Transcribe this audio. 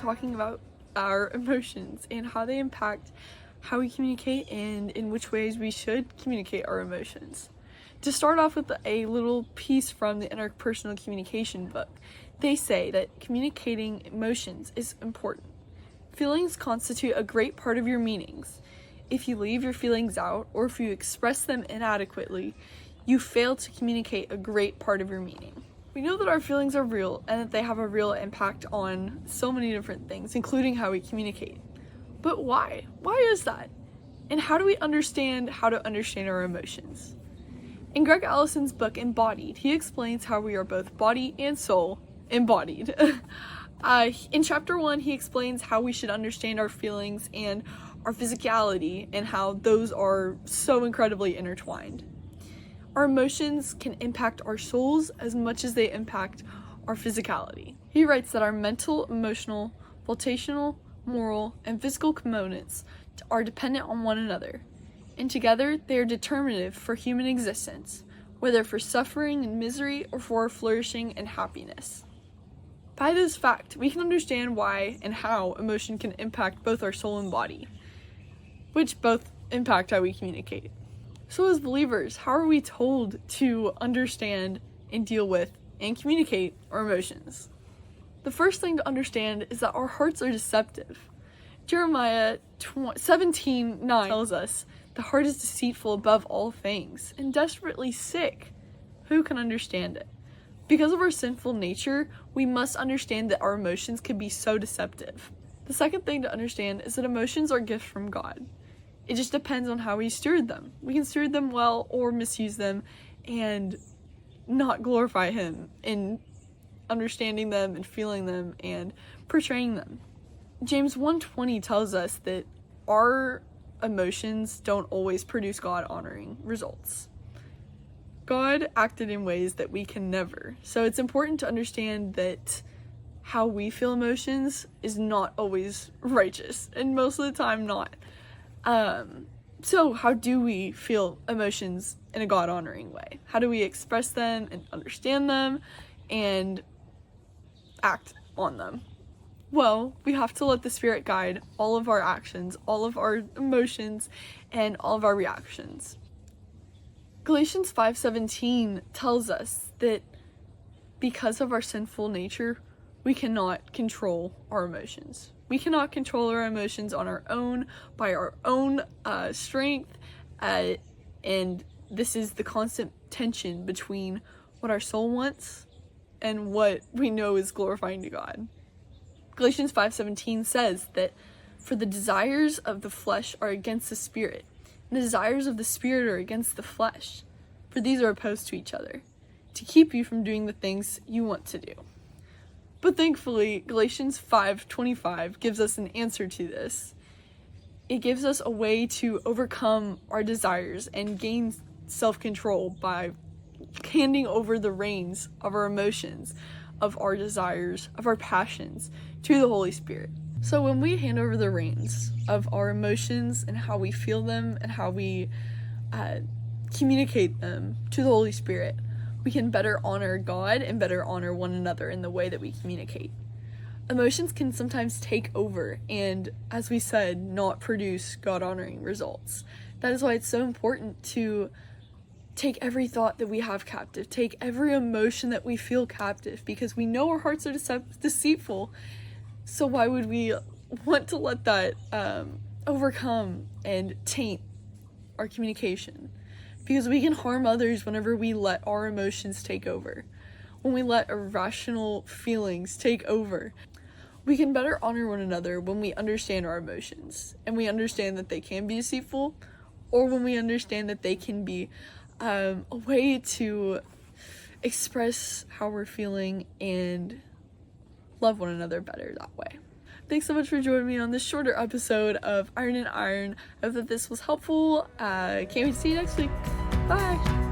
talking about our emotions and how they impact how we communicate and in which ways we should communicate our emotions. To start off with a little piece from the Interpersonal communication book, they say that communicating emotions is important. Feelings constitute a great part of your meanings. If you leave your feelings out, or if you express them inadequately, you fail to communicate a great part of your meaning. We know that our feelings are real and that they have a real impact on so many different things, including how we communicate. But why? Why is that? And how do we understand how to understand our emotions? In Greg Allison's book, Embodied, he explains how we are both body and soul embodied. In chapter 1, he explains how we should understand our feelings and our physicality and how those are so incredibly intertwined. Our emotions can impact our souls as much as they impact our physicality. He writes that our mental, emotional, volitional, moral, and physical components are dependent on one another, and together they are determinative for human existence, whether for suffering and misery or for flourishing and happiness. By this fact, we can understand why and how emotion can impact both our soul and body, which both impact how we communicate. So as believers, how are we told to understand and deal with and communicate our emotions? The first thing to understand is that our hearts are deceptive. Jeremiah 17:9 tells us, "The heart is deceitful above all things and desperately sick. Who can understand it?" Because of our sinful nature, we must understand that our emotions can be so deceptive. The second thing to understand is that emotions are gifts from God. It just depends on how we steward them. We can steward them well or misuse them and not glorify Him in understanding them and feeling them and portraying them. James 1:20 tells us that our emotions don't always produce God-honoring results. God acted in ways that we can never. So it's important to understand that how we feel emotions is not always righteous, and most of the time not. So how do we feel emotions in a God-honoring way? How do we express them and understand them and act on them? Well, we have to let the Spirit guide all of our actions, all of our emotions, and all of our reactions. Galatians 5:17 tells us that because of our sinful nature, we cannot control our emotions. We cannot control our emotions on our own, by our own strength, and this is the constant tension between what our soul wants and what we know is glorifying to God. Galatians 5:17 says that for the desires of the flesh are against the Spirit, and the desires of the Spirit are against the flesh, for these are opposed to each other, to keep you from doing the things you want to do. But thankfully, Galatians 5:25 gives us an answer to this. It gives us a way to overcome our desires and gain self-control by handing over the reins of our emotions, of our desires, of our passions to the Holy Spirit. So when we hand over the reins of our emotions and how we feel them and how we communicate them to the Holy Spirit, we can better honor God and better honor one another in the way that we communicate. Emotions can sometimes take over and, as we said, not produce God-honoring results. That is why it's so important to take every thought that we have captive, take every emotion that we feel captive, because we know our hearts are deceitful, so why would we want to let that overcome and taint our communication? Because we can harm others whenever we let our emotions take over. When we let irrational feelings take over. We can better honor one another when we understand our emotions, and we understand that they can be deceitful, or when we understand that they can be a way to express how we're feeling and love one another better that way. Thanks so much for joining me on this shorter episode of Iron and Iron. I hope that this was helpful. Can't wait to see you next week. Bye!